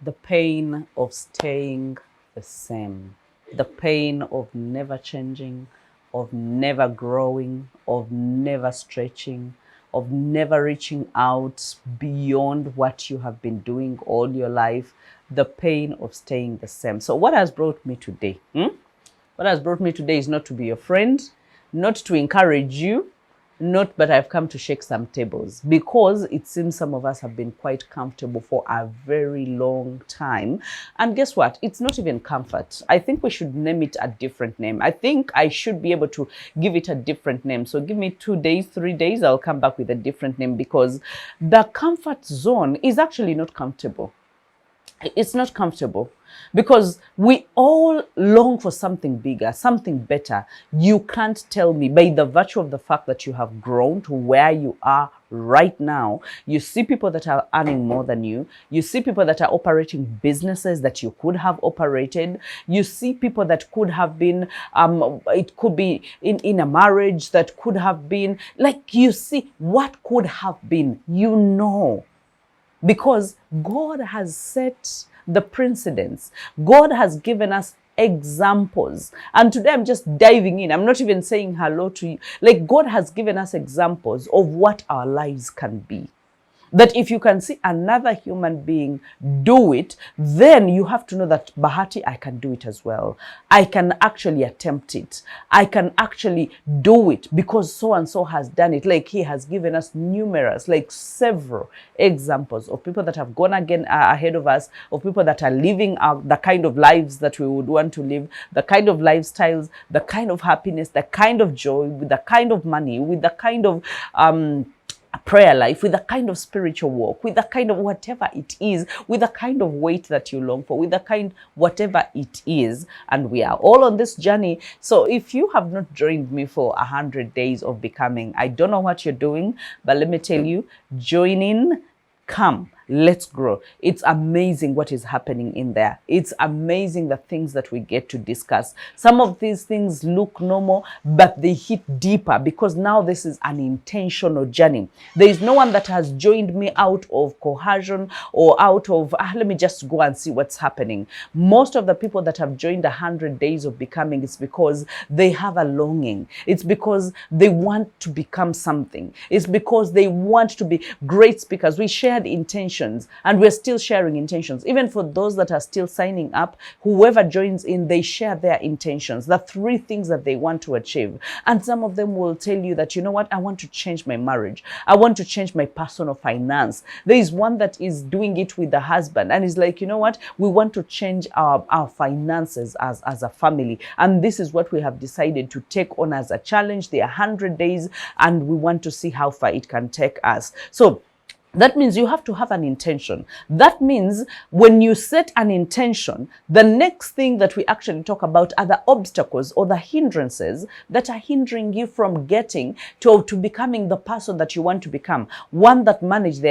The pain of staying the same, the pain of never changing, of never growing, of never stretching, of never reaching out beyond what you have been doing all your life, the pain of staying the same. So what has brought me today? What has brought me today is not to be your friend, not to encourage you, not, but I've come to shake some tables, because it seems some of us have been quite comfortable for a very long time. And guess what? It's not even comfort. I think we should name it a different name. I think I should be able to give it a different name. So give me 2 days, 3 days, I'll come back with a different name, because the comfort zone is actually not comfortable. It's not comfortable, because we all long for something bigger, something better. You can't tell me, by the virtue of the fact that you have grown to where you are right now, you see people that are earning more than you. You see people that are operating businesses that you could have operated. You see people that could have been, it could be in a marriage, that could have been, like, you see what could have been, you know. Because God has set the precedents. God has given us examples. And today I'm just diving in. I'm not even saying hello to you. Like, God has given us examples of what our lives can be. That if you can see another human being do it, then you have to know that, Bahati, I can do it as well. I can actually attempt it. I can actually do it because so and so has done it. Like, he has given us numerous, like several examples of people that have gone again ahead of us, of people that are living out the kind of lives that we would want to live, the kind of lifestyles, the kind of happiness, the kind of joy, with the kind of money, with the kind of a prayer life, with the kind of spiritual walk, with the kind of whatever it is, with the kind of weight that you long for, with the kind whatever it is. And we are all on this journey. So if you have not joined me for 100 days of becoming, I don't know what you're doing, but let me tell you, join in, come. Let's grow. It's amazing what is happening in there. It's amazing the things that we get to discuss. Some of these things look normal, but they hit deeper, because now this is an intentional journey. There is no one that has joined me out of coercion or out of, let me just go and see what's happening. Most of the people that have joined 100 days of becoming, it's because they have a longing. It's because they want to become something. It's because they want to be great speakers. We shared intentions, and we're still sharing intentions. Even for those that are still signing up, whoever joins in, they share their intentions, the 3 things that they want to achieve. And some of them will tell you that, you know what, I want to change my marriage. I want to change my personal finance. There is one that is doing it with the husband, and is like, you know what, we want to change our finances as a family. And this is what we have decided to take on as a challenge, the 100 days, and we want to see how far it can take us. So that means you have to have an intention. That means when you set an intention, the next thing that we actually talk about are the obstacles or the hindrances that are hindering you from getting to becoming the person that you want to become. One that manages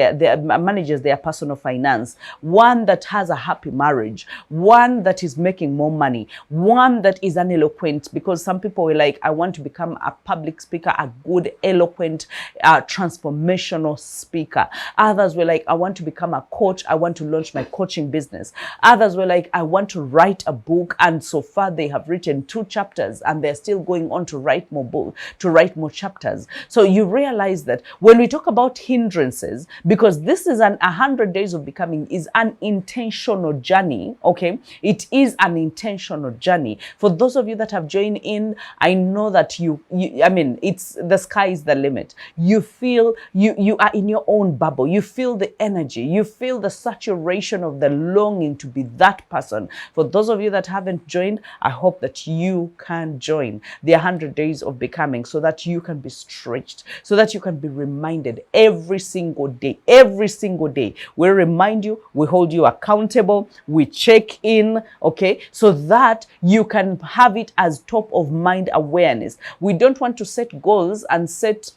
their personal finance, one that has a happy marriage, one that is making more money, one that is an eloquent, because some people were like, I want to become a public speaker, a good, eloquent, transformational speaker. Others were like, I want to become a coach. I want to launch my coaching business. Others were like, I want to write a book. And so far they have written 2 chapters and they're still going on to write more books, to write more chapters. So you realize that when we talk about hindrances, because this is 100 days of becoming is an intentional journey. Okay. It is an intentional journey. For those of you that have joined in, I know that I mean, it's the sky is the limit. You feel you are in your own bubble. You feel the energy. You feel the saturation of the longing to be that person. For those of you that haven't joined, I hope that you can join the 100 days of becoming, so that you can be stretched, so that you can be reminded every single day. Every single day, we remind you, we hold you accountable, we check in, okay, so that you can have it as top of mind awareness. We don't want to set goals and set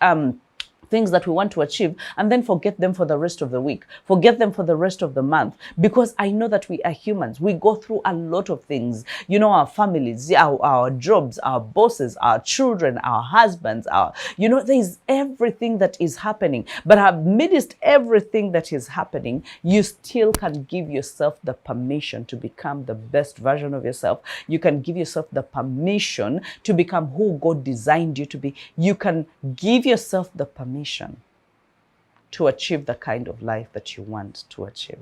things that we want to achieve, and then forget them for the rest of the week, forget them for the rest of the month, because I know that we are humans. We go through a lot of things, you know, our families, our jobs, our bosses, our children, our husbands, there's everything that is happening. But amidst everything that is happening, you still can give yourself the permission to become the best version of yourself. You can give yourself the permission to become who God designed you to be. You can give yourself the permission to achieve the kind of life that you want to achieve.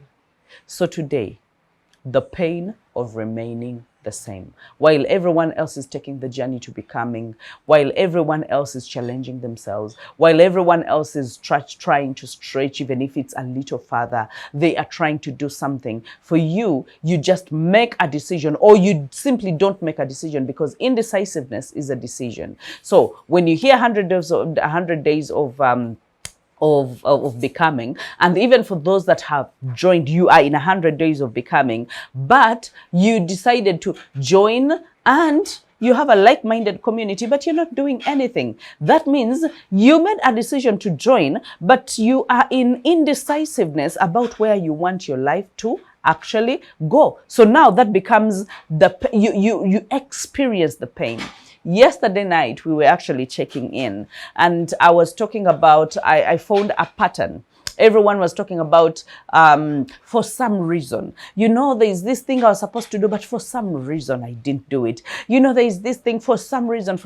So today, the pain of remaining the same, while everyone else is taking the journey to becoming, while everyone else is challenging themselves, while everyone else is trying to stretch, even if it's a little further, they are trying to do something. For you, you just make a decision, or you simply don't make a decision, because indecisiveness is a decision. So when you hear 100 days of becoming, and even for those that have joined, you are in 100 days of becoming, but you decided to join and you have a like-minded community, but you're not doing anything. That means you made a decision to join, but you are in indecisiveness about where you want your life to actually go. So now that becomes you experience the pain. Yesterday night, we were actually checking in, and I was talking about, I found a pattern. Everyone was talking about, for some reason, you know, there's this thing I was supposed to do, but for some reason I didn't do it. You know, there's this thing for some reason.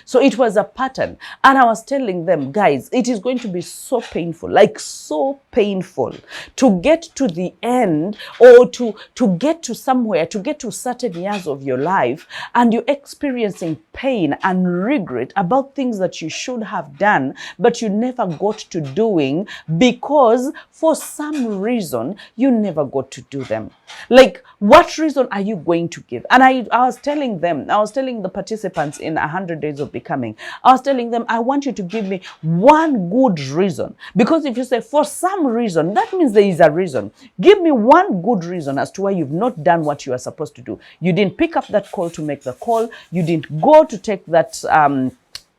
So it was a pattern. And I was telling them, guys, it is going to be so painful, like so painful to get to the end, or to get to somewhere, to get to certain years of your life, and you're experiencing pain and regret about things that you should have done, but you never got to doing, because for some reason you never got to do them. Like, what reason are you going to give? And I was telling the participants in 100 days of becoming, I was telling them, I want you to give me one good reason. Because if you say for some reason, that means there is a reason. Give me one good reason as to why you've not done what you are supposed to do. You didn't pick up that call to make the call. You didn't go to take that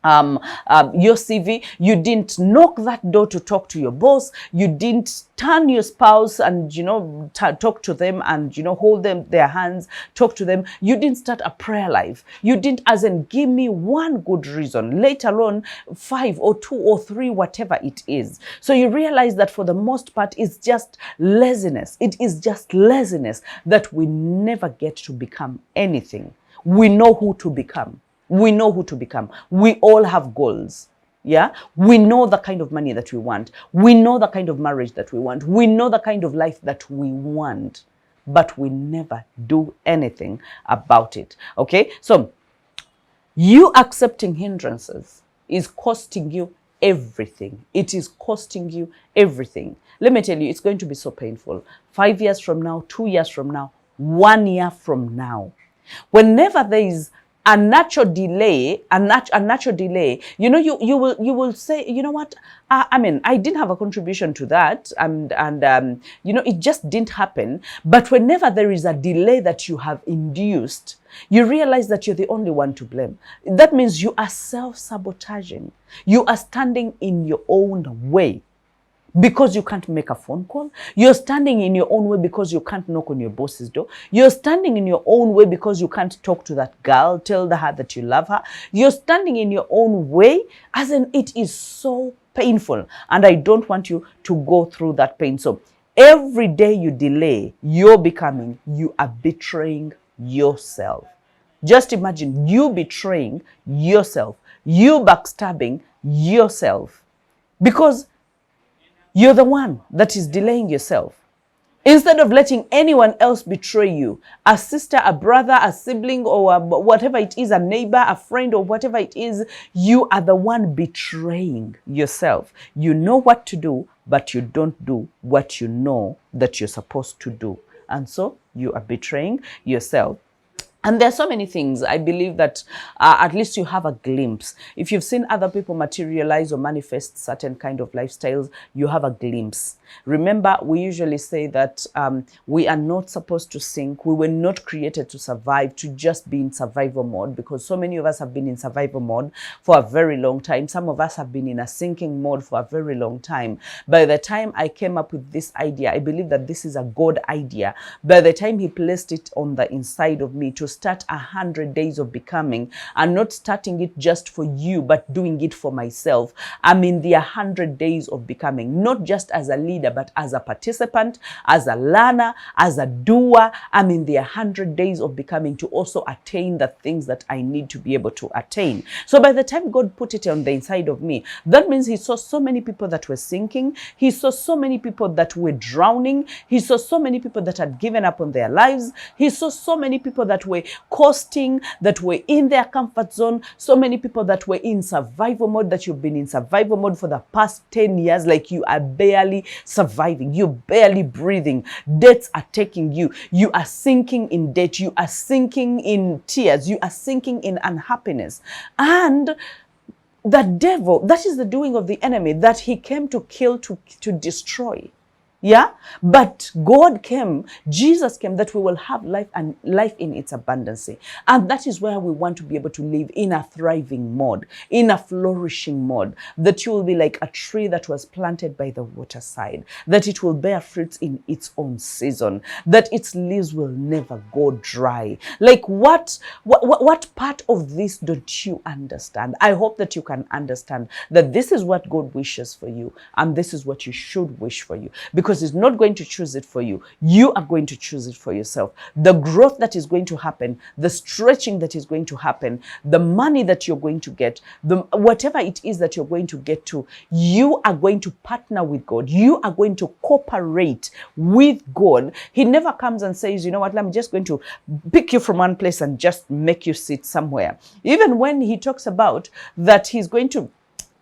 your CV. You didn't knock that door to talk to your boss. You didn't turn your spouse and, you know, talk to them and, you know, hold their hands, talk to them. You didn't start a prayer life. You didn't, as in, give me one good reason, let alone 5 or 2 or 3, whatever it is. So you realize that for the most part, it's just laziness. It is just laziness that we never get to become anything. We know who to become. We know who to become. We all have goals. Yeah, we know the kind of money that we want. We know the kind of marriage that we want. We know the kind of life that we want, but we never do anything about it. Okay, so you accepting hindrances is costing you everything. It is costing you everything. Let me tell you, it's going to be so painful. 5 years from now, 2 years from now, 1 year from now, whenever there is a natural delay, you know, you will say, you know what, I mean, I didn't have a contribution to that, and you know, it just didn't happen. But whenever there is a delay that you have induced, you realize that you're the only one to blame. That means you are self-sabotaging. You are standing in your own way. Because you can't make a phone call. You're standing in your own way because you can't knock on your boss's door. You're standing in your own way because you can't talk to that girl, tell her that you love her. You're standing in your own way, as in, it is so painful. And I don't want you to go through that pain. So every day you delay your becoming, you are betraying yourself. Just imagine you betraying yourself, you backstabbing yourself, because you're the one that is delaying yourself. Instead of letting anyone else betray you, a sister, a brother, a sibling, or whatever it is, a neighbor, a friend, or whatever it is, you are the one betraying yourself. You know what to do, but you don't do what you know that you're supposed to do. And so you are betraying yourself. And there are so many things. I believe that at least you have a glimpse. If you've seen other people materialize or manifest certain kind of lifestyles, you have a glimpse. Remember, we usually say that we are not supposed to sink. We were not created to survive, to just be in survival mode, because so many of us have been in survival mode for a very long time. Some of us have been in a sinking mode for a very long time. By the time I came up with this idea, I believe that this is a God idea. By the time he placed it on the inside of me to start 100 days of becoming, and not starting it just for you, but doing it for myself. I'm in the 100 days of becoming, not just as a leader, but as a participant, as a learner, as a doer. I'm in the 100 days of becoming to also attain the things that I need to be able to attain. So by the time God put it on the inside of me, that means he saw so many people that were sinking. He saw so many people that were drowning. He saw so many people that had given up on their lives. He saw so many people that were coasting, that were in their comfort zone. So many people that were in survival mode, that you've been in survival mode for the past 10 years, like you are barely surviving, you're barely breathing, debts are taking you, you are sinking in debt, you are sinking in tears, you are sinking in unhappiness. And the devil, that is the doing of the enemy, that he came to kill, to destroy. Yeah, but God came, Jesus came, that we will have life, and life in its abundance. And that is where we want to be able to live, in a thriving mode, in a flourishing mode, that you will be like a tree that was planted by the waterside, that it will bear fruits in its own season, that its leaves will never go dry. Like what part of this don't you understand? I hope that you can understand that this is what God wishes for you, and this is what you should wish for you, because he's not going to choose it for you. You are going to choose it for yourself. The growth that is going to happen, the stretching that is going to happen, the money that you're going to get, whatever it is that you're going to get to, you are going to partner with God. You are going to cooperate with God. He never comes and says, you know what, I'm just going to pick you from one place and just make you sit somewhere. Even when he talks about that he's going to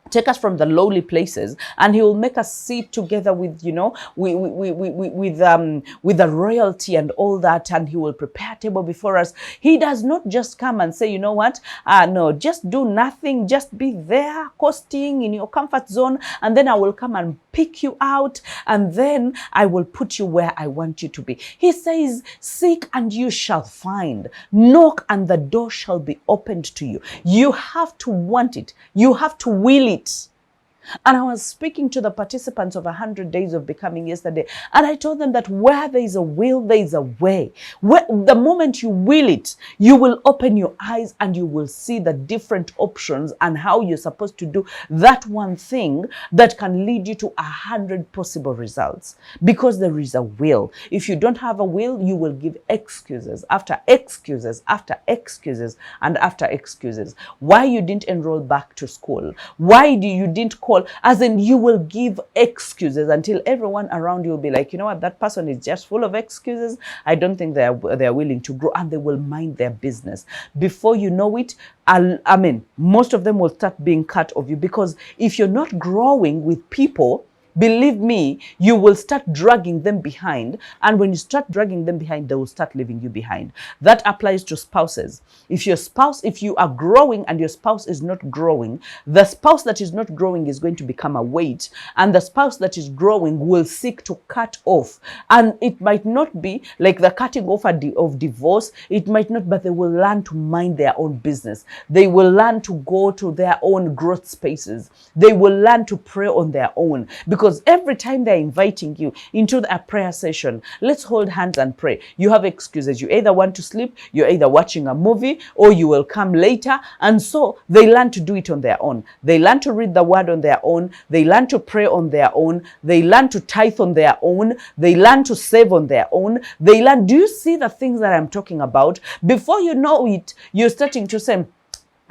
take us from the lowly places, and he will make us sit together with, you know, with the royalty and all that, and he will prepare a table before us. He does not just come and say, you know what, no, just do nothing, just be there coasting in your comfort zone, and then I will come and pick you out, and then I will put you where I want you to be. He says, seek and you shall find, knock and the door shall be opened to you. You have to want it, you have to will it. And I was speaking to the participants of 100 Days of Becoming yesterday, and I told them that where there is a will, there is a way. The moment you will it, you will open your eyes and you will see the different options and how you're supposed to do that one thing that can lead you to 100 possible results, because there is a will. If you don't have a will, you will give excuses after excuses after excuses and after excuses. Why you didn't enroll back to school? Why you didn't call? As in, you will give excuses until everyone around you will be like, you know what, that person is just full of excuses. I don't think they are willing to grow, and they will mind their business. Before you know it, I mean, most of them will start being cut off you, because if you're not growing with people, believe me, you will start dragging them behind. And when you start dragging them behind, they will start leaving you behind. That applies to spouses. If you are growing and your spouse is not growing, the spouse that is not growing is going to become a weight. And the spouse that is growing will seek to cut off. And it might not be like the cutting off of divorce. It might not, but they will learn to mind their own business. They will learn to go to their own growth spaces. They will learn to pray on their own. Because every time they're inviting you into a prayer session, let's hold hands and pray, you have excuses. You either want to sleep, you're either watching a movie, or you will come later. And so they learn to do it on their own. They learn to read the word on their own. They learn to pray on their own. They learn to tithe on their own. They learn to save on their own. They learn. Do you see the things that I'm talking about? Before you know it, you're starting to say,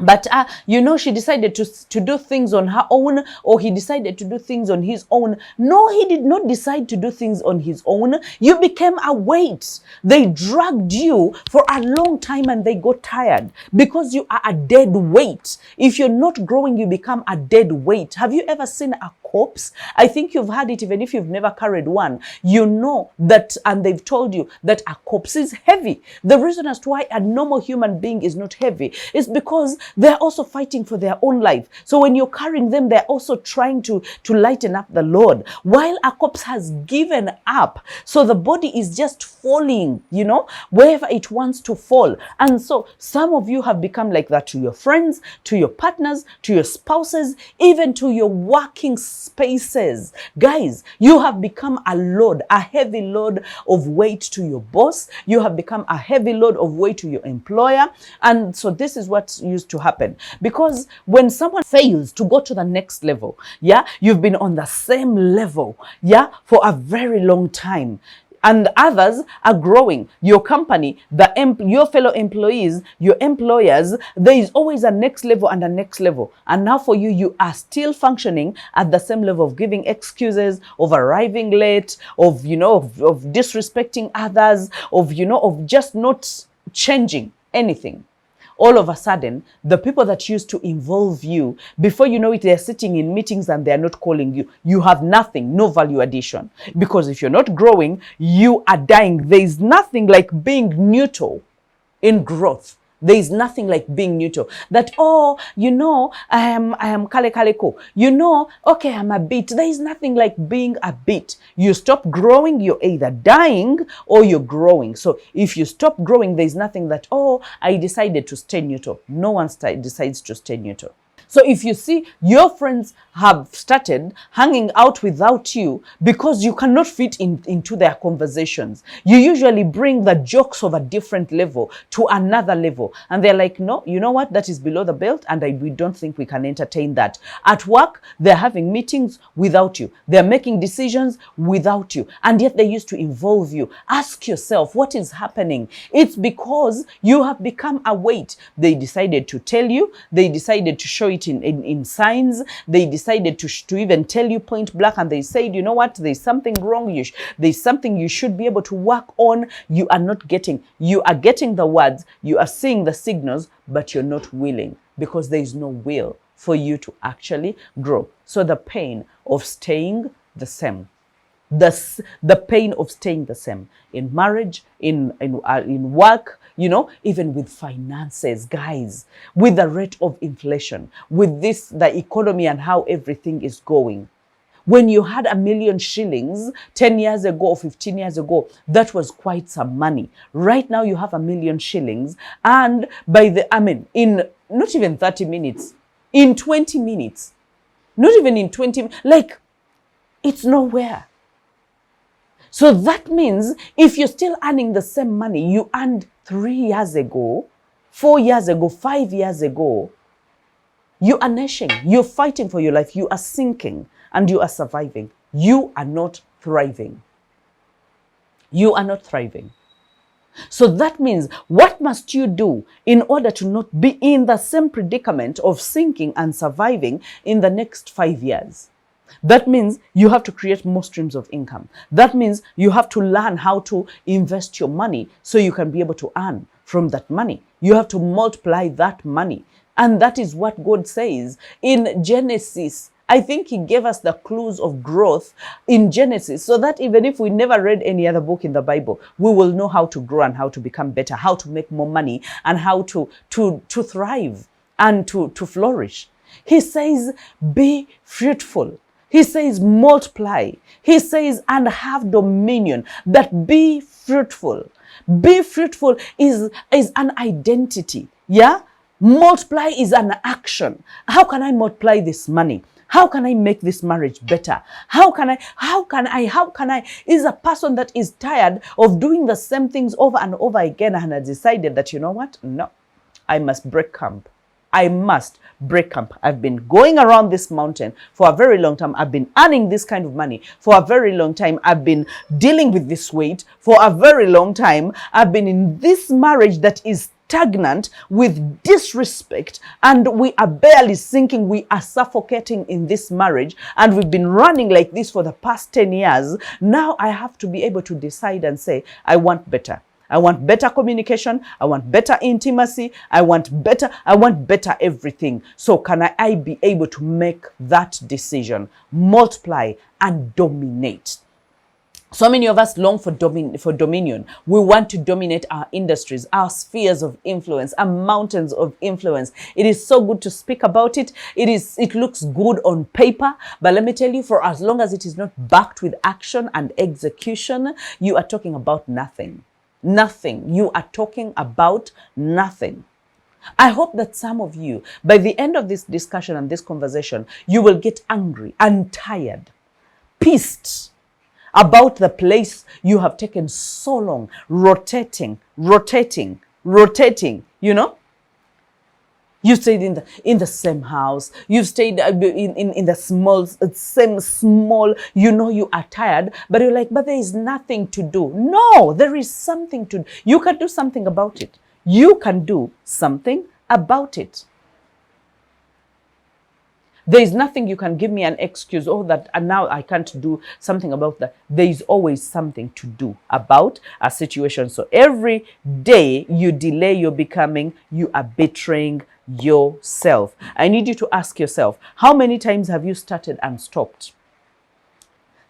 but, you know, she decided to do things on her own, or he decided to do things on his own. No, he did not decide to do things on his own. You became a weight. They dragged you for a long time and they got tired because you are a dead weight. If you're not growing, you become a dead weight. Have you ever seen a corpse. I think you've had it even if you've never carried one. You know that, and they've told you that a corpse is heavy. The reason as to why a normal human being is not heavy is because they're also fighting for their own life. So when you're carrying them, they're also trying to lighten up the load. While a corpse has given up, so the body is just falling, you know, wherever it wants to fall. And so some of you have become like that to your friends, to your partners, to your spouses, even to your working spaces. Guys, you have become a load, a heavy load of weight to your boss. You have become a heavy load of weight to your employer. And so this is what used to happen. Because when someone fails to go to the next level, yeah, you've been on the same level, yeah, for a very long time. And others are growing. Your company, your fellow employees, your employers, there is always a next level and a next level. And now for you, you are still functioning at the same level of giving excuses, of arriving late, of, you know, of disrespecting others, of, you know, of just not changing anything. All of a sudden, the people that used to involve you, before you know it, they're sitting in meetings and they're not calling you. You have nothing, no value addition. Because if you're not growing, you are dying. There is nothing like being neutral in growth. There is nothing like being neutral. That, oh, you know, I am kale kale ko. You know, okay, I'm a bit. There is nothing like being a bit. You stop growing, you're either dying or you're growing. So if you stop growing, there is nothing that, oh, I decided to stay neutral. No one decides to stay neutral. So if you see your friends have started hanging out without you because you cannot fit into their conversations, you usually bring the jokes of a different level to another level. And they're like, no, you know what? That is below the belt and we don't think we can entertain that. At work, they're having meetings without you. They're making decisions without you. And yet they used to involve you. Ask yourself, what is happening? It's because you have become a weight. They decided to tell you. They decided to show it in signs. They decided to even tell you point blank, and they said, you know what, there's something wrong. There's something you should be able to work on. You are not getting. You are getting the words. You are seeing the signals, but you're not willing because there is no will for you to actually grow. So the pain of staying the same. The pain of staying the same in marriage, in work, you know, even with finances, guys, with the rate of inflation, with the economy and how everything is going. When you had 1 million shillings 10 years ago or 15 years ago, that was quite some money. Right now you have 1 million shillings, and in not even 30 minutes, in 20 minutes, not even in 20, like, it's nowhere. So that means if you're still earning the same money you earned 3 years ago, 4 years ago, 5 years ago, you are gnashing, you're fighting for your life, you are sinking and you are surviving. You are not thriving. You are not thriving. So that means, what must you do in order to not be in the same predicament of sinking and surviving in the next 5 years? That means you have to create more streams of income. That means you have to learn how to invest your money so you can be able to earn from that money. You have to multiply that money. And that is what God says in Genesis. I think he gave us the clues of growth in Genesis, so that even if we never read any other book in the Bible, we will know how to grow and how to become better, how to make more money, and how to thrive and to flourish. He says, be fruitful. He says, multiply. He says, and have dominion. That be fruitful. Be fruitful is an identity. Yeah? Multiply is an action. How can I multiply this money? How can I make this marriage better? How can I is a person that is tired of doing the same things over and over again and has decided that, you know what? No, I must break camp. I must break camp. I've been going around this mountain for a very long time. I've been earning this kind of money for a very long time. I've been dealing with this weight for a very long time. I've been in this marriage that is stagnant with disrespect, and we are barely sinking. We are suffocating in this marriage, and we've been running like this for the past 10 years. Now I have to be able to decide and say, I want better. I want better communication. I want better intimacy. I want better everything. So can I be able to make that decision, multiply and dominate? So many of us long for dominion. We want to dominate our industries, our spheres of influence, our mountains of influence. It is so good to speak about it. It looks good on paper, but let me tell you, for as long as it is not backed with action and execution, you are talking about nothing. Nothing. You are talking about nothing. I hope that some of you, by the end of this discussion and this conversation, you will get angry and tired, pissed about the place you have taken so long, rotating, you know? You stayed in the same house. You've stayed in the same small, you know you are tired, but you're like, but there is nothing to do. No, there is something to do. You can do something about it. You can do something about it. There is nothing you can give me an excuse, oh, that and now I can't do something about that. There is always something to do about a situation. So every day you delay your becoming, you are betraying yourself. I need you to ask yourself, how many times have you started and stopped?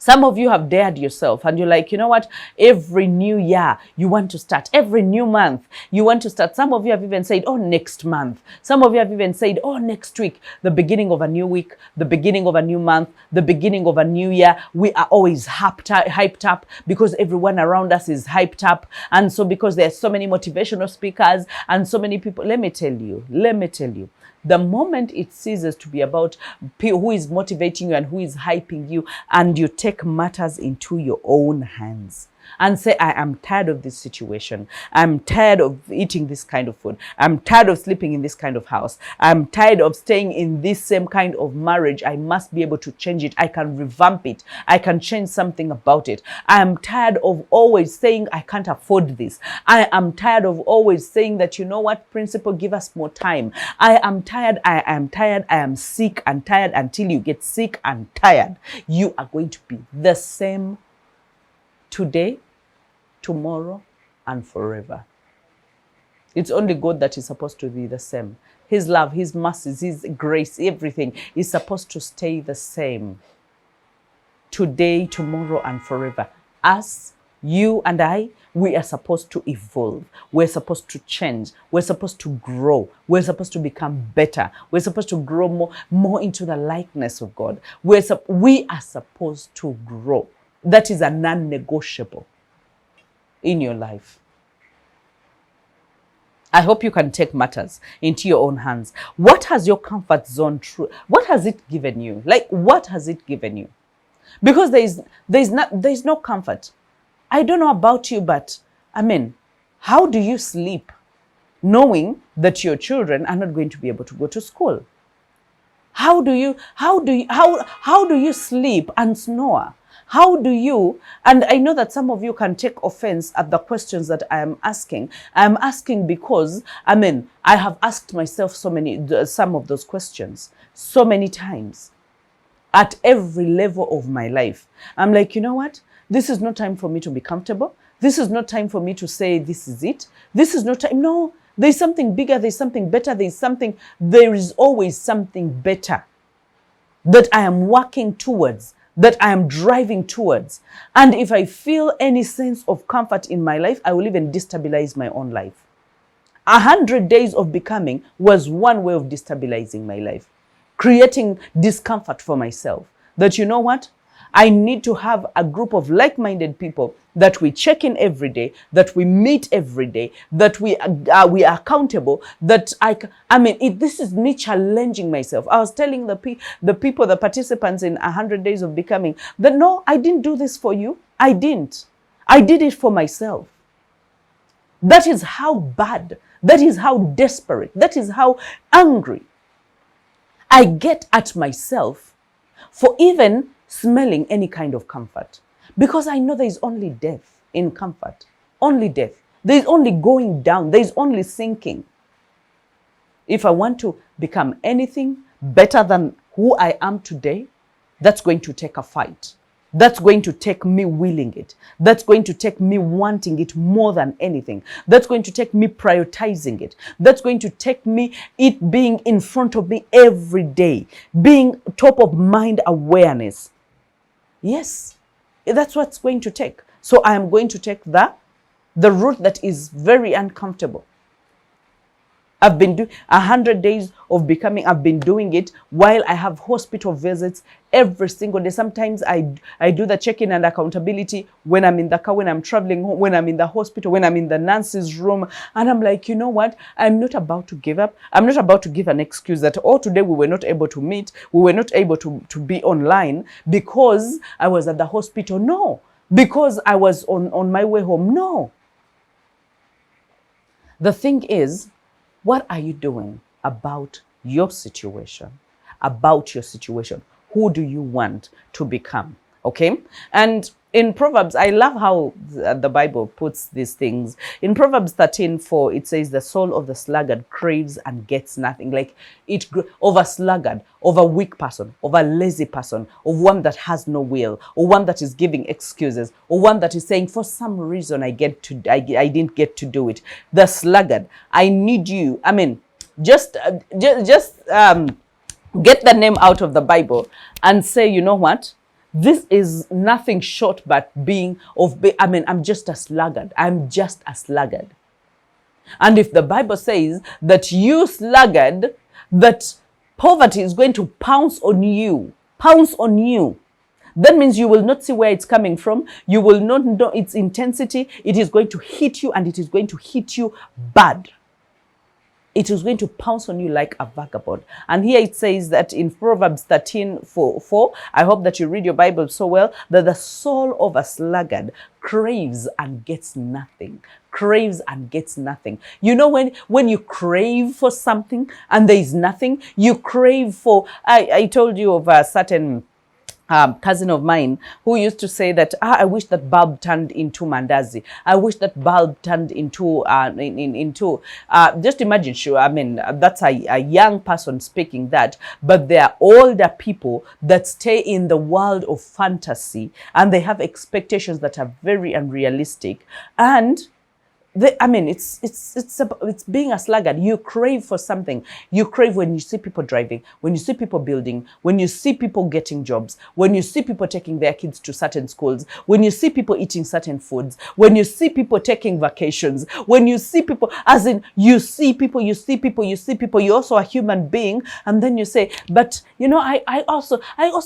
Some of you have dared yourself and you're like, you know what? Every new year you want to start. Every new month you want to start. Some of you have even said, oh, next month. Some of you have even said, oh, next week. The beginning of a new week, the beginning of a new month, the beginning of a new year. We are always hyped up because everyone around us is hyped up. And so because there are so many motivational speakers and so many people, let me tell you, the moment it ceases to be about who is motivating you and who is hyping you, and you take matters into your own hands and say, I am tired of this situation. I'm tired of eating this kind of food. I'm tired of sleeping in this kind of house. I'm tired of staying in this same kind of marriage. I must be able to change it. I can revamp it. I can change something about it. I am tired of always saying, I can't afford this. I am tired of always saying that, you know what, principal, give us more time. I am tired. I am sick and tired. Until you get sick and tired, you are going to be the same today, tomorrow, and forever. It's only God that is supposed to be the same. His love, His mercies, His grace, everything is supposed to stay the same. Today, tomorrow, and forever. Us, you and I, we are supposed to evolve. We're supposed to change. We're supposed to grow. We're supposed to become better. We're supposed to grow more into the likeness of God. We are supposed to grow. That is a non-negotiable in your life. I hope you can take matters into your own hands. What has your comfort zone what has it given you? Like, what has it given you? Because there's no comfort. I don't know about you, but I mean, how do you sleep knowing that your children are not going to be able to go to school? How do you sleep and snore? How do you, and I know that some of you can take offense at the questions that I am asking. I am asking because, I mean, I have asked myself some of those questions so many times at every level of my life. I'm like, you know what? This is not time for me to be comfortable. This is not time for me to say, this is it. This is not time. No, there's something bigger. There's something better. There is always something better that I am working towards, that I am driving towards. And if I feel any sense of comfort in my life, I will even destabilize my own life. 100 days of becoming was one way of destabilizing my life, creating discomfort for myself. That, you know what? I need to have a group of like-minded people that we check in every day, that we meet every day, that we are accountable, that this is me challenging myself. I was telling the participants in 100 Days of Becoming that no, I didn't do this for you. I didn't. I did it for myself. That is how bad, that is how desperate, that is how angry I get at myself for even smelling any kind of comfort. Because I know there is only death in comfort. Only death. There is only going down. There is only sinking. If I want to become anything better than who I am today, that's going to take a fight. That's going to take me willing it. That's going to take me wanting it more than anything. That's going to take me prioritizing it. That's going to take me it being in front of me every day, being top of mind awareness. Yes, that's what's going to take. So I am going to take the route that is very uncomfortable. I've been doing 100 days of becoming. I've been doing it while I have hospital visits every single day. Sometimes I do the check-in and accountability when I'm in the car, when I'm traveling home, when I'm in the hospital, when I'm in the nurse's room. And I'm like, you know what? I'm not about to give up. I'm not about to give an excuse that, oh, today we were not able to meet. We were not able to be online because I was at the hospital. No. Because I was on my way home. No. The thing is, what are you doing about your situation? About your situation. Who do you want to become? Okay? And in Proverbs, I love how the Bible puts these things. In Proverbs 13:4, it says, the soul of the sluggard craves and gets nothing. Like over sluggard, over weak person, over lazy person, of one that has no will, or one that is giving excuses, or one that is saying, for some reason I didn't get to do it. The sluggard, I need you. I mean, just get the name out of the Bible and say, you know what? This is nothing short but I'm just a sluggard. I'm just a sluggard. And if the Bible says that you sluggard, that poverty is going to pounce on you, that means you will not see where it's coming from. You will not know its intensity. It is going to hit you, and it is going to hit you bad. It is going to pounce on you like a vagabond. And here it says that in Proverbs 13:4, I hope that you read your Bible so well, that the soul of a sluggard craves and gets nothing. Craves and gets nothing. You know, when you crave for something and there is nothing, you crave for, I told you of a certain cousin of mine who used to say that, I wish that bulb turned into mandazi. I wish that bulb turned into just imagine, sure, I mean, that's a young person speaking that, but there are older people that stay in the world of fantasy and they have expectations that are very unrealistic. And it's being a sluggard. You crave for something. You crave when you see people driving, when you see people building, when you see people getting jobs, when you see people taking their kids to certain schools, when you see people eating certain foods, when you see people taking vacations, when you see people, as in you see people, you're also a human being, and then you say, but you know, I also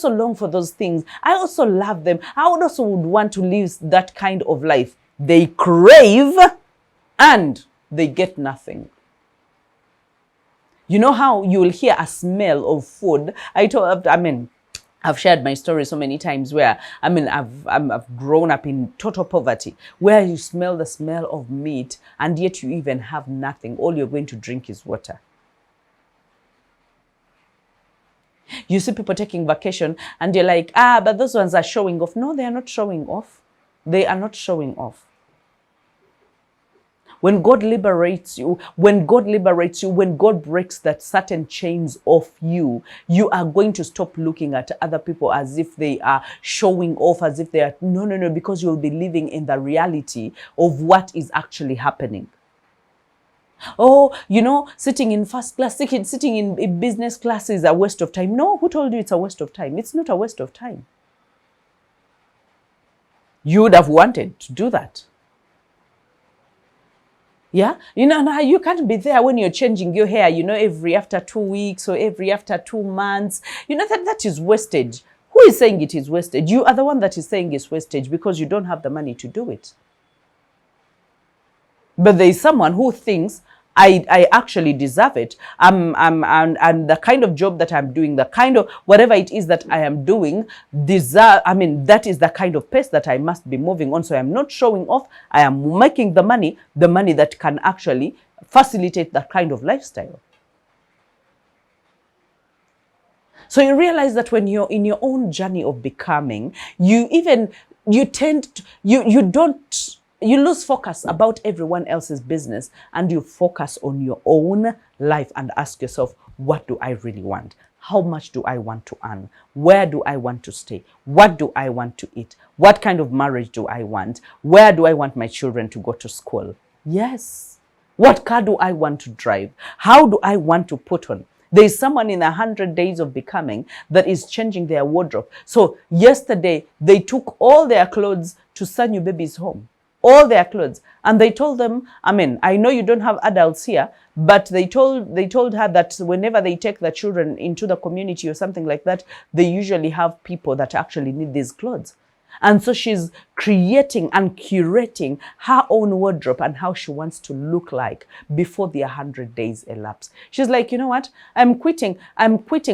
long for those things. I also love them. I also would want to live that kind of life. They crave and they get nothing. You know how you will hear a smell of food? I've shared my story so many times where, I've grown up in total poverty, where you smell the smell of meat and yet you even have nothing. All you're going to drink is water. You see people taking vacation and you're like, but those ones are showing off. No, they are not showing off. They are not showing off. When God liberates you, when God breaks that certain chains off you, you are going to stop looking at other people as if they are showing off, as if they are, no, because you'll be living in the reality of what is actually happening. Oh, you know, sitting in first class, sitting in business class is a waste of time. No, who told you it's a waste of time? It's not a waste of time. You would have wanted to do that. Yeah, you know, now you can't be there when you're changing your hair, you know, every after 2 weeks or every after 2 months. You know, that is wastage. Who is saying it is wastage? You are the one that is saying it's wastage because you don't have the money to do it. But there is someone who thinks, I actually deserve it. And the kind of job that I'm doing, the kind of whatever it is that I am doing, that is the kind of pace that I must be moving on. So I'm not showing off. I am making the money that can actually facilitate that kind of lifestyle. So you realize that when you're in your own journey of becoming, you lose focus about everyone else's business and you focus on your own life and ask yourself, what do I really want? How much do I want to earn? Where do I want to stay? What do I want to eat? What kind of marriage do I want? Where do I want my children to go to school? Yes. What car do I want to drive? How do I want to put on? There is someone in 100 days of becoming that is changing their wardrobe. So yesterday, they took all their clothes to Sanyu Baby's home. All their clothes. And they told them, I mean, I know you don't have adults here, but they told her that whenever they take the children into the community or something like that, they usually have people that actually need these clothes. And so she's creating and curating her own wardrobe and how she wants to look like before the 100 days elapse. She's like, you know what? I'm quitting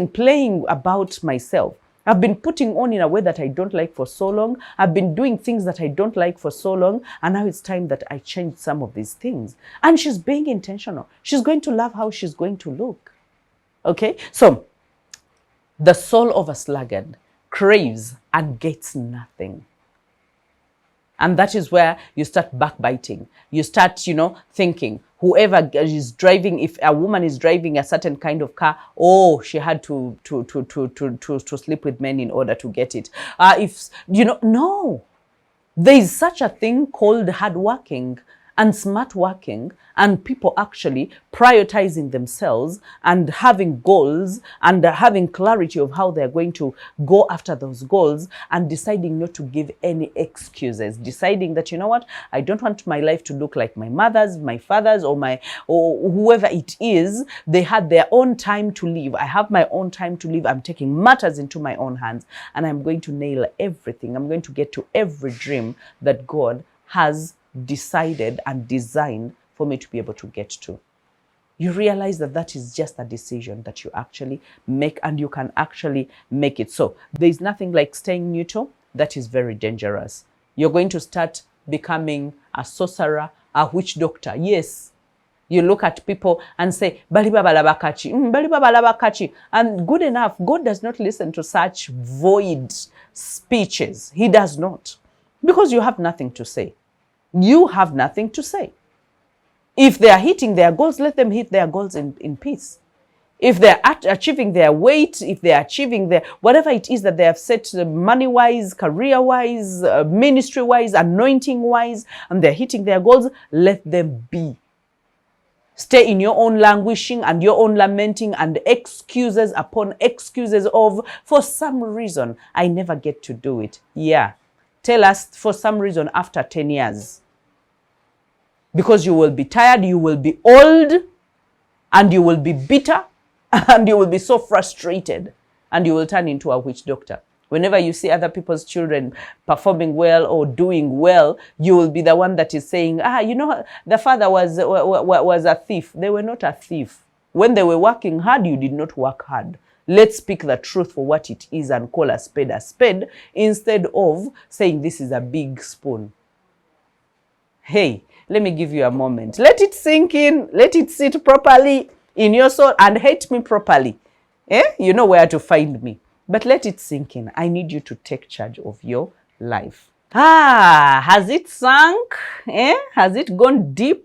playing about myself. I've been putting on in a way that I don't like for so long. I've been doing things that I don't like for so long. And now it's time that I change some of these things. And she's being intentional. She's going to love how she's going to look. Okay? So, the soul of a sluggard craves and gets nothing. And that is where you start backbiting. You start, thinking, whoever is driving, if a woman is driving a certain kind of car, oh, she had to sleep with men in order to get it. No. There is such a thing called hardworking and smart working, and people actually prioritizing themselves and having goals and having clarity of how they're going to go after those goals, and deciding not to give any excuses, deciding that, you know what, I don't want my life to look like my mother's, my father's, or whoever it is. They had their own time to live. I have my own time to live. I'm taking matters into my own hands, and I'm going to nail everything. I'm going to get to every dream that God has decided and designed for me to be able to get to. You realize that that is just a decision that you actually make, and you can actually make it. So there is nothing like staying neutral. That is very dangerous. You're going to start becoming a sorcerer, a witch doctor. Yes. You look at people and say, Bali baba labakachi, Bali baba labakachi. And good enough, God does not listen to such void speeches. He does not. Because you have nothing to say. You have nothing to say. If they are hitting their goals, let them hit their goals in peace. If they're achieving their weight, if they're achieving their whatever it is that they have set money-wise, career-wise, ministry-wise, anointing-wise, and they're hitting their goals, let them be. Stay in your own languishing and your own lamenting and excuses upon excuses of, for some reason, I never get to do it. Yeah. Tell us for some reason after 10 years. Because you will be tired, you will be old, and you will be bitter, and you will be so frustrated, and you will turn into a witch doctor. Whenever you see other people's children performing well or doing well, you will be the one that is saying, the father was a thief. They were not a thief. When they were working hard, you did not work hard. Let's speak the truth for what it is and call a spade instead of saying this is a big spoon. Hey, let me give you a moment. Let it sink in. Let it sit properly in your soul and hate me properly. You know where to find me. But let it sink in. I need you to take charge of your life. Has it sunk? Has it gone deep?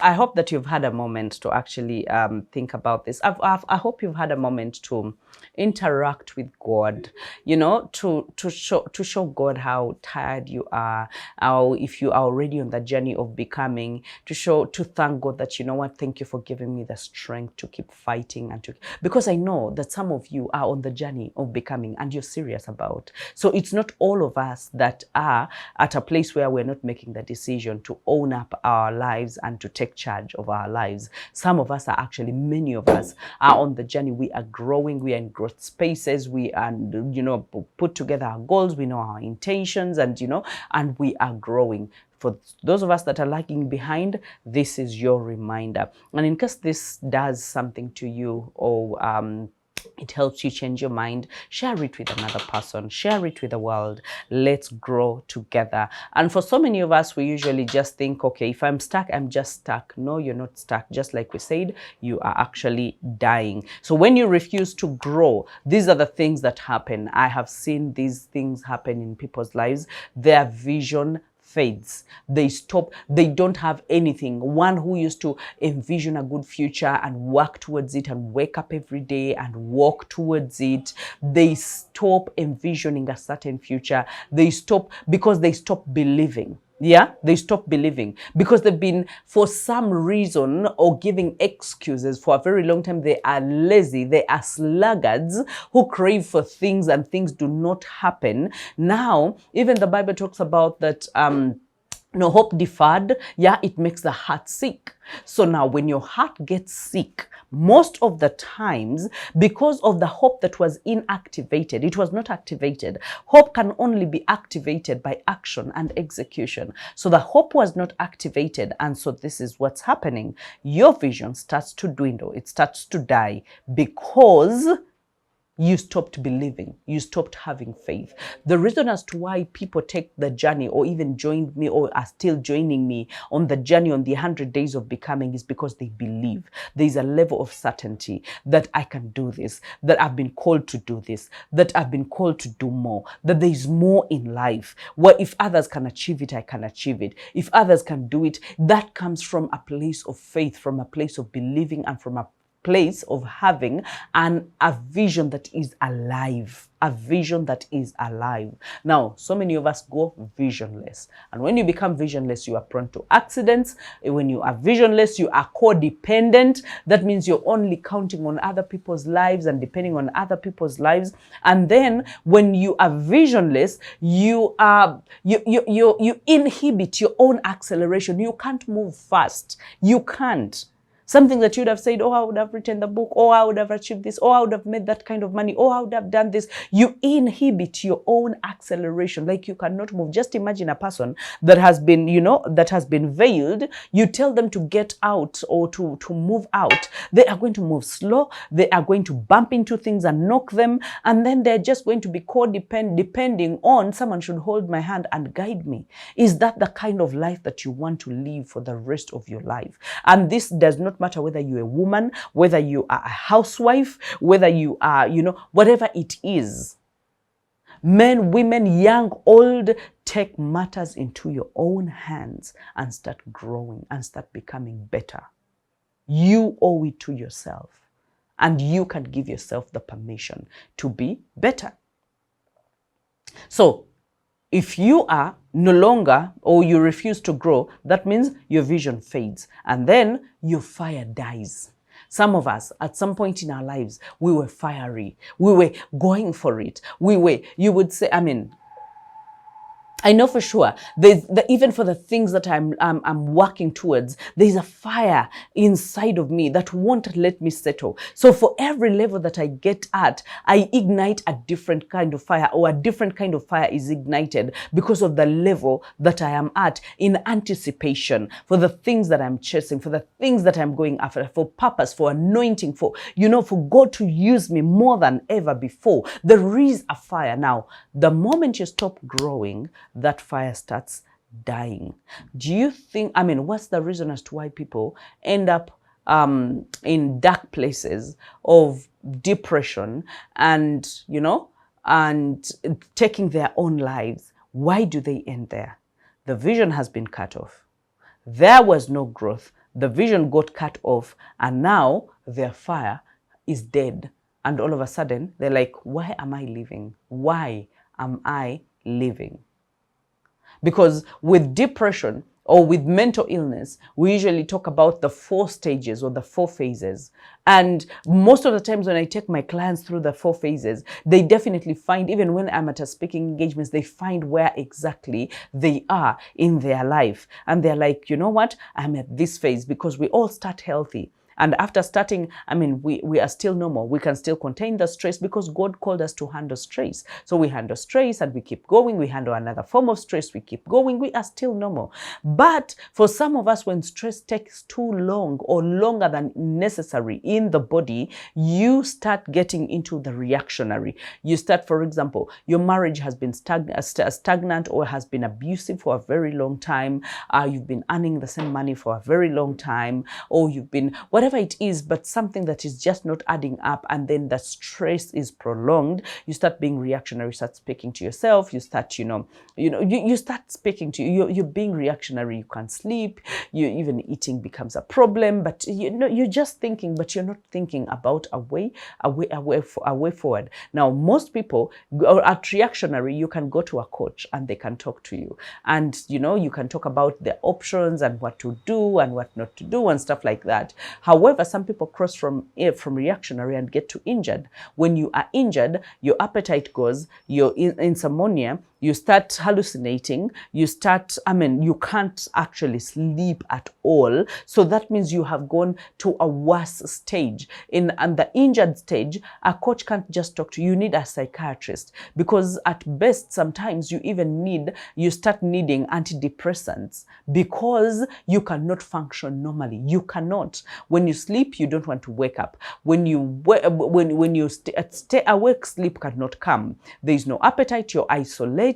I hope that you've had a moment to actually think about this. I hope you've had a moment to interact with God, to show God how tired you are, how if you are already on the journey of becoming, to thank God that, you know what, thank you for giving me the strength to keep fighting because I know that some of you are on the journey of becoming and you're serious about. So it's not all of us that are at a place where we're not making the decision to own up our lives and to take charge of our lives. Some of us are actually, many of us are on the journey. We are growing, we are in growth spaces, we are, put together our goals, we know our intentions, and we are growing. For those of us that are lagging behind, this is your reminder. And in case this does something to you, or it helps you change your mind, share it with another person, share it with the world. Let's grow together. And for so many of us, we usually just think, okay, if I'm stuck, I'm just stuck. No, you're not stuck. Just like we said, you are actually dying. So when you refuse to grow, these are the things that happen. I have seen these things happen in people's lives. Their vision fades. They stop. They don't have anything. One who used to envision a good future and work towards it and wake up every day and walk towards it, they stop envisioning a certain future. They stop because they stop believing. Yeah, they stop believing because they've been, for some reason, or giving excuses for a very long time. They are lazy. They are sluggards who crave for things and things do not happen. Now, even the Bible talks about that, no hope deferred, yeah, it makes the heart sick. So now when your heart gets sick, most of the times, because of the hope that was inactivated, it was not activated. Hope can only be activated by action and execution. So the hope was not activated, and so this is what's happening. Your vision starts to dwindle. It starts to die because you stopped believing. You stopped having faith. The reason as to why people take the journey or even joined me or are still joining me on the journey on the 100 days of becoming is because they believe. There's a level of certainty that I can do this, that I've been called to do this, that I've been called to do more, that there's more in life. Well, if others can achieve it, I can achieve it. If others can do it, that comes from a place of faith, from a place of believing, and from a place of having a vision that is alive. A vision that is alive. Now, so many of us go visionless. And when you become visionless, you are prone to accidents. When you are visionless, you are codependent. That means you're only counting on other people's lives and depending on other people's lives. And then when you are visionless, you inhibit your own acceleration. You can't move fast. You can't. Something that you'd have said, oh, I would have written the book, oh, I would have achieved this, oh, I would have made that kind of money, oh, I would have done this. You inhibit your own acceleration, like you cannot move. Just imagine a person that has been, that has been veiled. You tell them to get out or to move out. They are going to move slow. They are going to bump into things and knock them. And then they're just going to be depending on someone should hold my hand and guide me. Is that the kind of life that you want to live for the rest of your life? And this does not matter whether you're a woman, whether you are a housewife, whether you are, whatever it is. Men, women, young, old, take matters into your own hands and start growing and start becoming better. You owe it to yourself, and you can give yourself the permission to be better. So, if you are no longer, or you refuse to grow, that means your vision fades and then your fire dies. Some of us, at some point in our lives, we were fiery. We were going for it. You would say, I know for sure, even for the things that I'm working towards, there's a fire inside of me that won't let me settle. So for every level that I get at, I ignite a different kind of fire, or a different kind of fire is ignited because of the level that I am at, in anticipation for the things that I'm chasing, for the things that I'm going after, for purpose, for anointing, for God to use me more than ever before. There is a fire. Now, the moment you stop growing, that fire starts dying. Do you think, what's the reason as to why people end up in dark places of depression and, and taking their own lives? Why do they end there? The vision has been cut off. There was no growth. The vision got cut off, and now their fire is dead. And all of a sudden, they're like, why am I living? Why am I living? Because with depression or with mental illness, we usually talk about the 4 stages or the 4 phases. And most of the times when I take my clients through the 4 phases, they definitely find, even when I'm at a speaking engagements, they find where exactly they are in their life. And they're like, you know what? I'm at this phase, because we all start healthy. And after starting, we are still normal. We can still contain the stress because God called us to handle stress. So we handle stress and we keep going. We handle another form of stress. We keep going. We are still normal. But for some of us, when stress takes too long or longer than necessary in the body, you start getting into the reactionary. You start, for example, your marriage has been stagnant or has been abusive for a very long time. You've been earning the same money for a very long time, or you've been, whatever it is, but something that is just not adding up, and then the stress is prolonged, you start being reactionary, start speaking to yourself, you start, you start speaking to you're being reactionary, you can't sleep, you even eating becomes a problem, but you're just thinking, but you're not thinking about a way forward. Now, most people at reactionary, you can go to a coach and they can talk to you, and you can talk about the options and what to do and what not to do and stuff like that. However, some people cross from reactionary and get to injured. When you are injured, your appetite goes, you're in insomnia, you start hallucinating, you can't actually sleep at all. So that means you have gone to a worse stage. In the injured stage, a coach can't just talk to you. You need a psychiatrist, because at best, sometimes you start needing antidepressants, because you cannot function normally. You cannot. When you sleep, you don't want to wake up. When you stay awake, sleep cannot come. There is no appetite. You're isolating.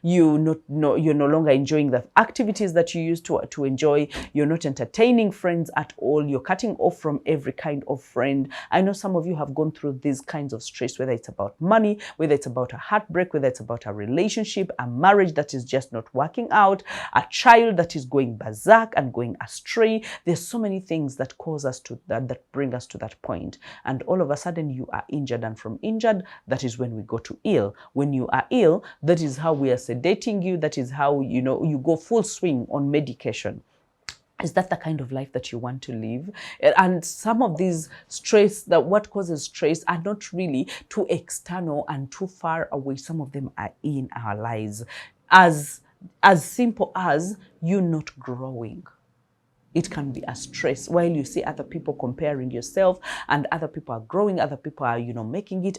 You're no longer enjoying the activities that you used to enjoy. You're not entertaining friends at all. You're cutting off from every kind of friend. I know some of you have gone through these kinds of stress, whether it's about money, whether it's about a heartbreak, whether it's about a relationship, a marriage that is just not working out, a child that is going berserk and going astray. There's so many things that cause us to that bring us to that point. And all of a sudden you are injured, and from injured, that is when we go to ill. When you are ill, that is how we are sedating you. That is how, you go full swing on medication. Is that the kind of life that you want to live? And some of these what causes stress are not really too external and too far away. Some of them are in our lives. As simple as you not growing. It can be a stress while you see other people comparing yourself, and other people are growing, other people are, making it,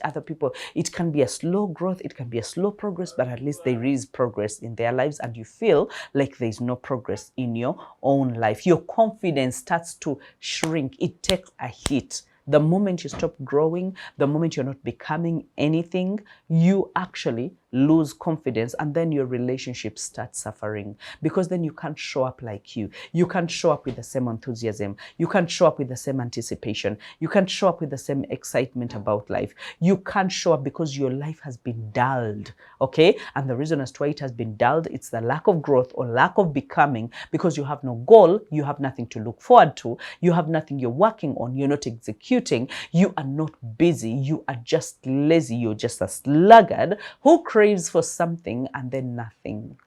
it can be a slow growth, it can be a slow progress, but at least there is progress in their lives, and you feel like there's no progress in your own life. Your confidence starts to shrink. It takes a hit. The moment you stop growing, the moment you're not becoming anything, you actually lose confidence, and then your relationships start suffering, because then you can't show up like you. You can't show up with the same enthusiasm. You can't show up with the same anticipation. You can't show up with the same excitement about life. You can't show up because your life has been dulled, okay? And the reason as to why it has been dulled, it's the lack of growth or lack of becoming, because you have no goal, you have nothing to look forward to, you have nothing you're working on, you're not executing, you are not busy, you are just lazy, you're just a sluggard who craves for something and then nothing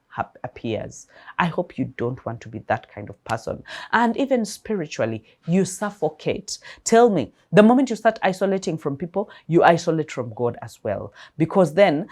appears. I hope you don't want to be that kind of person. And even spiritually, you suffocate. Tell me, the moment you start isolating from people, you isolate from God as well. Because then,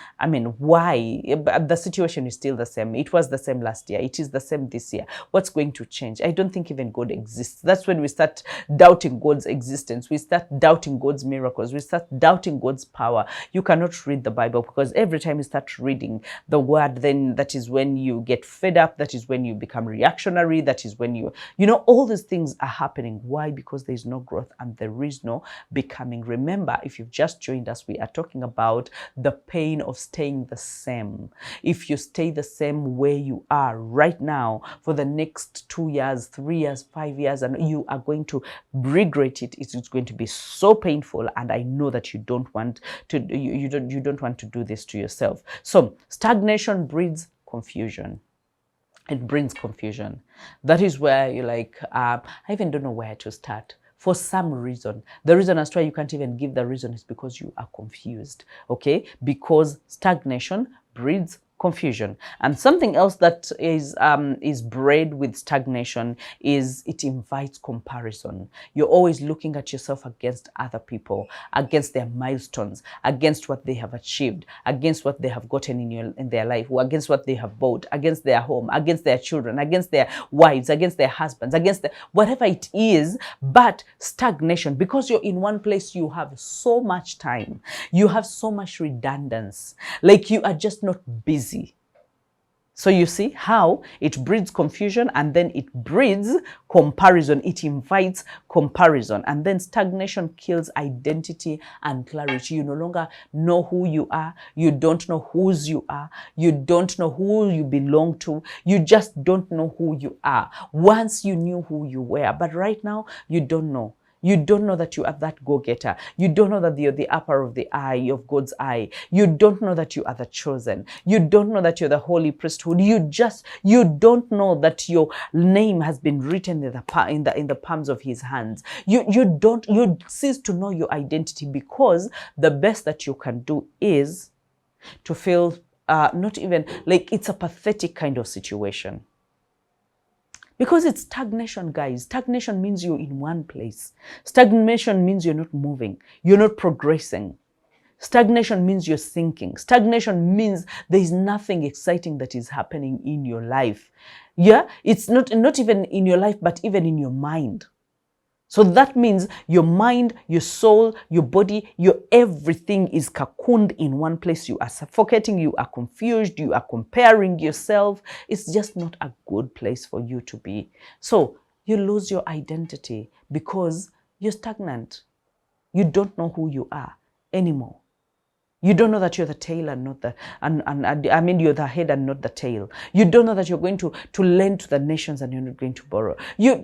why? The situation is still the same. It was the same last year. It is the same this year. What's going to change? I don't think even God exists. That's when we start doubting God's existence. We start doubting God's miracles. We start doubting God's power. You cannot read the Bible, because every time you start reading the word, then that is when you get fed up. That is when you become reactionary. That is when all these things are happening. Why? Because there is no growth and there is no becoming. Remember, if you've just joined us, we are talking about the pain of staying the same. If you stay the same way you are right now for the next 2 years, 3 years, 5 years, and you are going to regret it. It's going to be so painful, and I know that you don't want to. You don't want to do this to yourself. So stagnation breeds confusion. It brings confusion. That is where you're like, I even don't know where to start. For some reason, the reason as to why you can't even give the reason is because you are confused, okay? Because stagnation breeds confusion. And something else that is bred with stagnation is it invites comparison. You're always looking at yourself against other people, against their milestones, against what they have achieved, against what they have gotten in their life, or against what they have bought, against their home, against their children, against their wives, against their husbands, against whatever it is. But stagnation, because you're in one place, you have so much time, you have so much redundancy, like you are just not busy. So you see how it breeds confusion, and then it breeds comparison. It invites comparison, and then stagnation kills identity and clarity. You no longer know who you are. You don't know whose you are. You don't know who you belong to. You just don't know who you are. Once you knew who you were, but right now you don't know. You don't know that you are that go-getter. You don't know that you're the apple of the eye, of God's eye. You don't know that you are the chosen. You don't know that you're the holy priesthood. You don't know that your name has been written in the palms of his hands. You cease to know your identity, because the best that you can do is to feel not even like it's a pathetic kind of situation. Because it's stagnation, guys. Stagnation means you're in one place. Stagnation means you're not moving. You're not progressing. Stagnation means you're sinking. Stagnation means there is nothing exciting that is happening in your life. Yeah, it's not even in your life, but even in your mind. So that means your mind, your soul, your body, your everything is cocooned in one place. You are suffocating, you are confused, you are comparing yourself. It's just not a good place for you to be. So you lose your identity because you're stagnant. You don't know who you are anymore. You don't know that you're the tail and not the, I mean, you're the head and not the tail. You don't know that you're going to lend to the nations and you're not going to borrow. You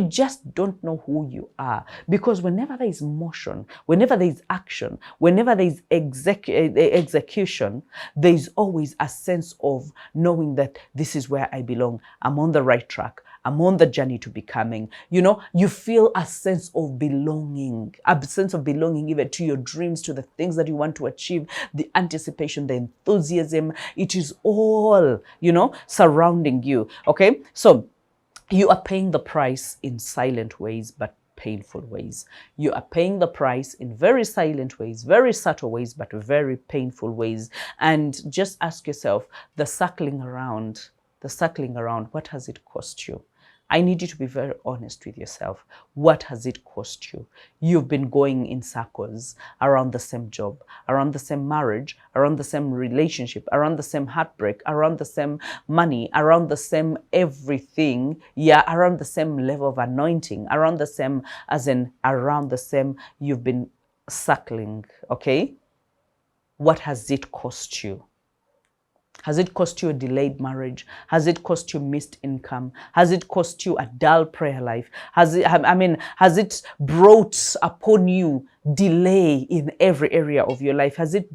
just don't know who you are. Because whenever there is motion, whenever there is action, whenever there is execution, there is always a sense of knowing that this is where I belong. I'm on the right track. I'm on the journey to becoming. You know, you feel a sense of belonging, even to your dreams, to the things that you want to achieve, the anticipation, the enthusiasm. It is all, surrounding you. Okay, so you are paying the price in silent ways, but painful ways. You are paying the price in very silent ways, very subtle ways, but very painful ways. And just ask yourself, the circling around, what has it cost you? I need you to be very honest with yourself. What has it cost you? You've been going in circles around the same job, around the same marriage, around the same relationship, around the same heartbreak, around the same money, around the same everything. Yeah, around the same level of anointing, around the same, you've been circling, okay? What has it cost you? Has it cost you a delayed marriage? Has it cost you missed income? Has it cost you a dull prayer life? Has it brought upon you delay in every area of your life? Has it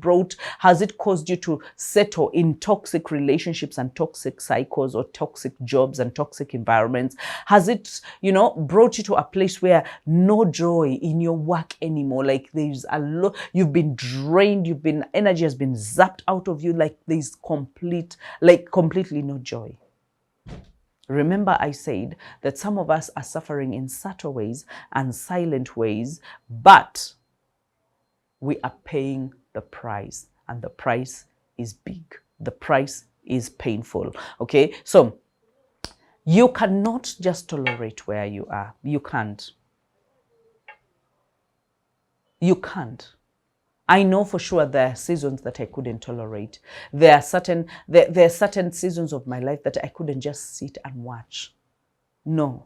caused you to settle in toxic relationships and toxic cycles, or toxic jobs and toxic environments? Has it, brought you to a place where no joy in your work anymore? Like there's a lot, you've been drained, energy has been zapped out of you, like there's completely no joy. Remember, I said that some of us are suffering in subtle ways and silent ways, but we are paying the price, and the price is big. The price is painful. Okay, so you cannot just tolerate where you are. You can't. You can't. I know for sure there are seasons that I couldn't tolerate. There are certain seasons of my life that I couldn't just sit and watch. No.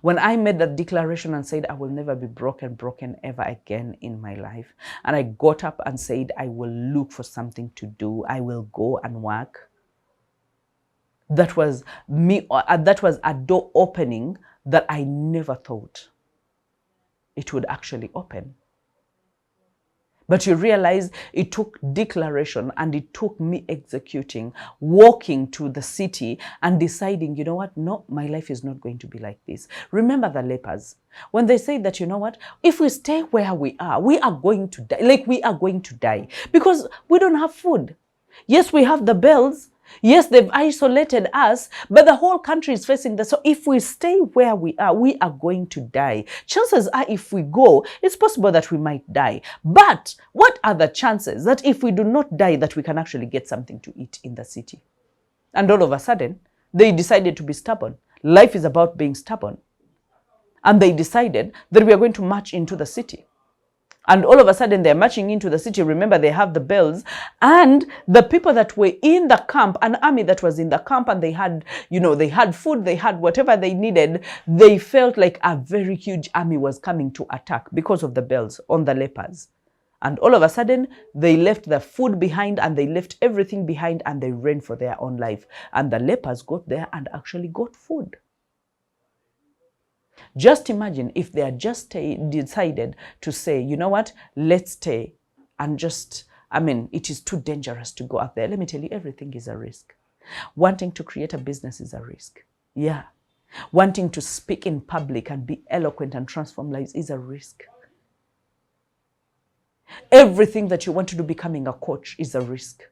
When I made that declaration and said, I will never be broken ever again in my life, and I got up and said, I will look for something to do. I will go and work. That was me. That was a door opening that I never thought it would actually open. But you realize it took declaration, and it took me executing, walking to the city and deciding, you know what? No, my life is not going to be like this. Remember the lepers. When they say that, you know what? If we stay where we are going to die. Like we are going to die because we don't have food. Yes, we have the bells. Yes, they've isolated us, but the whole country is facing this. So if we stay where we are going to die. Chances are if we go, it's possible that we might die. But what are the chances that if we do not die, that we can actually get something to eat in the city? And all of a sudden, they decided to be stubborn. Life is about being stubborn. And they decided that we are going to march into the city. And all of a sudden they're marching into the city. Remember, they have the bells, and the people that were in the camp, an army that was in the camp, and they had, they had food, they had whatever they needed. They felt like a very huge army was coming to attack because of the bells on the lepers. And all of a sudden, they left the food behind, and they left everything behind, and they ran for their own life. And the lepers got there and actually got food. Just imagine if they had just decided to say, you know what, let's stay and just, it is too dangerous to go out there. Let me tell you, everything is a risk. Wanting to create a business is a risk. Yeah. Wanting to speak in public and be eloquent and transform lives is a risk. Everything that you want to do, becoming a coach, is a risk.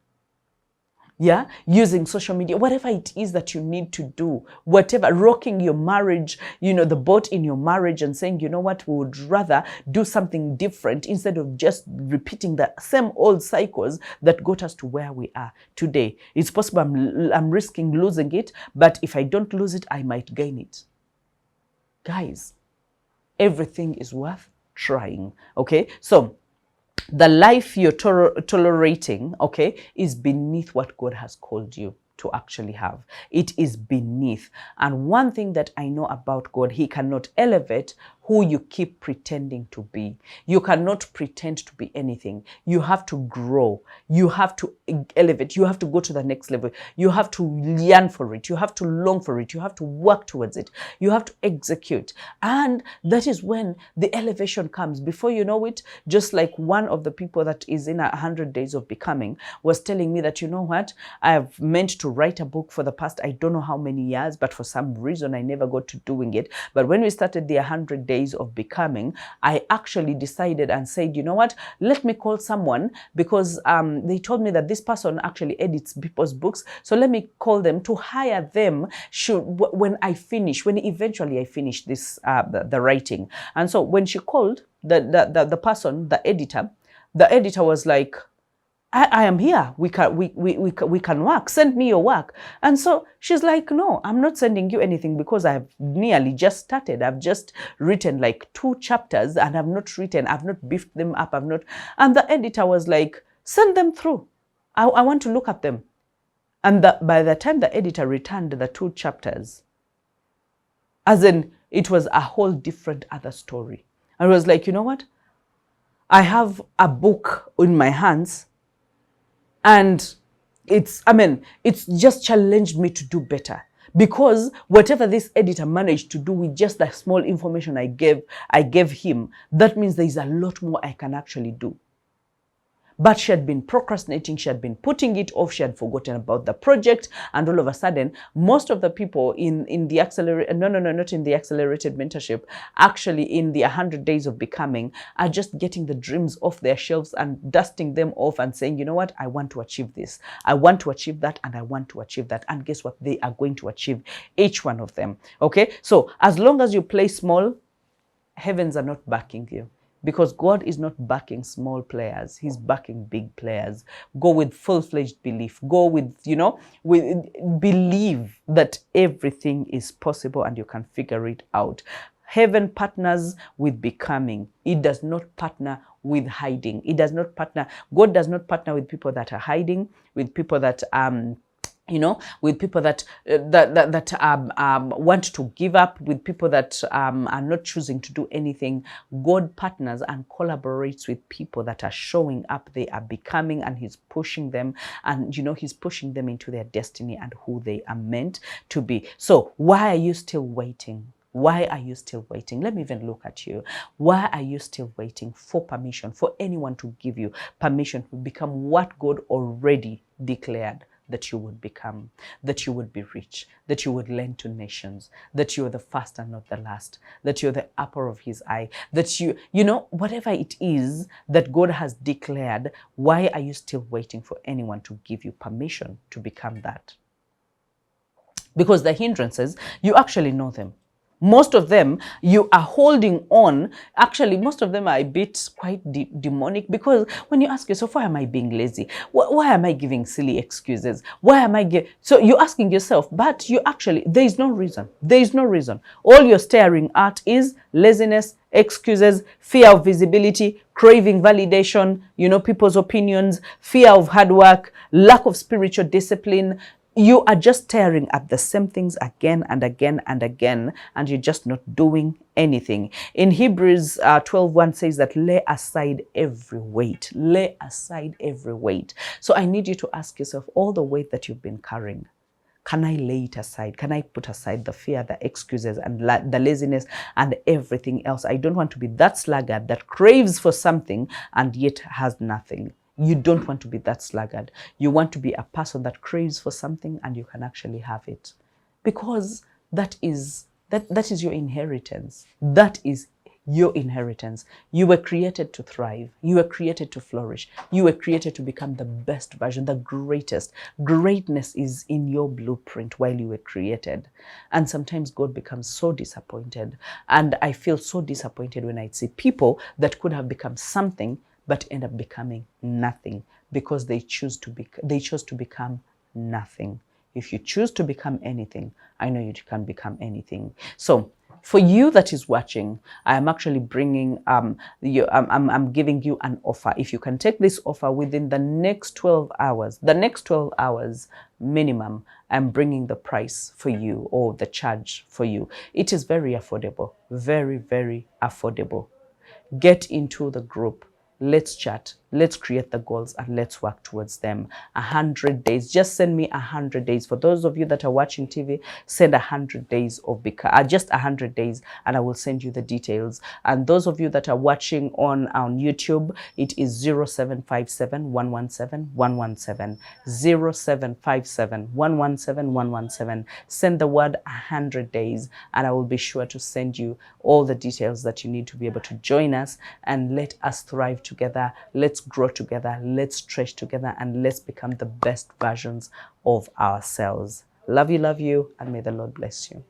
Yeah, using social media, whatever it is that you need to do, whatever, rocking your marriage, the boat in your marriage, and saying, you know what, we would rather do something different instead of just repeating the same old cycles that got us to where we are today. It's possible I'm risking losing it, but if I don't lose it, I might gain it. Guys, everything is worth trying, okay? So the life you're tolerating, okay, is beneath what God has called you to actually have. It is beneath. And one thing that I know about God, he cannot elevate who you keep pretending to be. You cannot pretend to be anything. You have to grow. You have to elevate. You have to go to the next level. You have to yearn for it. You have to long for it. You have to work towards it. You have to execute. And that is when the elevation comes. Before you know it, just like one of the people that is in 100 Days of Becoming was telling me that, you know what, I have meant to write a book for the past, I don't know how many years, but for some reason I never got to doing it. But when we started the 100 Days of Becoming, I actually decided and said, you know what, let me call someone, because they told me that this person actually edits people's books. So let me call them to hire them when eventually I finish this, the writing. And so when she called the person, the editor was like, I am here. We can work. Send me your work. And so she's like, no, I'm not sending you anything because I've nearly just started. I've just written like 2 chapters and I've not beefed them up. And the editor was like, send them through. I want to look at them. And by the time the editor returned the 2 chapters, as in, it was a whole different other story. I was like, you know what? I have a book in my hands, and it's just challenged me to do better, because whatever this editor managed to do with just the small information I gave him, that means there is a lot more I can actually do. But she had been procrastinating, she had been putting it off, she had forgotten about the project, and all of a sudden, most of the people in the accelerated, not in the accelerated mentorship, actually in the 100 Days of Becoming, are just getting the dreams off their shelves and dusting them off and saying, you know what, I want to achieve this, I want to achieve that, and I want to achieve that. And guess what? They are going to achieve each one of them, okay? So as long as you play small, heavens are not backing you. Because God is not backing small players. He's backing big players. Go with full-fledged belief. Go with, believe that everything is possible and you can figure it out. Heaven partners with becoming. It does not partner with hiding. It does not partner. God does not partner with people that are hiding, with people that with people that want to give up, with people that are not choosing to do anything. God partners and collaborates with people that are showing up, they are becoming, and he's pushing them, and he's pushing them into their destiny and who they are meant to be. So why are you still waiting? Why are you still waiting? Let me even look at you. Why are you still waiting for permission, for anyone to give you permission to become what God already declared that you would become, that you would be rich, that you would lend to nations, that you are the first and not the last, that you're the apple of his eye, that whatever it is that God has declared, why are you still waiting for anyone to give you permission to become that? Because the hindrances, you actually know them. Most of them, you are holding on. Actually, most of them are a bit quite demonic, because when you ask yourself, why am I being lazy? Why am I giving silly excuses? Why am I so you're asking yourself, but you actually, there is no reason. There is no reason. All you're staring at is laziness, excuses, fear of visibility, craving validation, people's opinions, fear of hard work, lack of spiritual discipline. You are just staring at the same things again and again and again, and you're just not doing anything. In Hebrews 12:1 says that lay aside every weight. Lay aside every weight. So I need you to ask yourself, all the weight that you've been carrying, can I lay it aside? Can I put aside the fear, the excuses, and the laziness and everything else? I don't want to be that sluggard that craves for something and yet has nothing. You don't want to be that sluggard. You want to be a person that craves for something and you can actually have it. Because that is your inheritance. That is your inheritance. You were created to thrive. You were created to flourish. You were created to become the best version, the greatest. Greatness is in your blueprint while you were created. And sometimes God becomes so disappointed. And I feel so disappointed when I see people that could have become something but end up becoming nothing, because they chose to become nothing. If you choose to become anything, I know you can become anything. So for you that is watching, I am actually bringing I'm giving you an offer. If you can take this offer within the next 12 hours minimum, I'm bringing the price for you, or the charge for you. It is very affordable, very, very affordable. Get into the group. Let's chat. Let's create the goals and let's work towards them. 100 days. Just send me 100 days. For those of you that are watching TV, send 100 days of just 100 days, and I will send you the details. And those of you that are watching on YouTube, it is 0757 117 117. 0757 117 117. Send the word 100 days, and I will be sure to send you all the details that you need to be able to join us, and let us thrive together. Let's grow together, let's stretch together, and let's become the best versions of ourselves. Love you, and may the Lord bless you.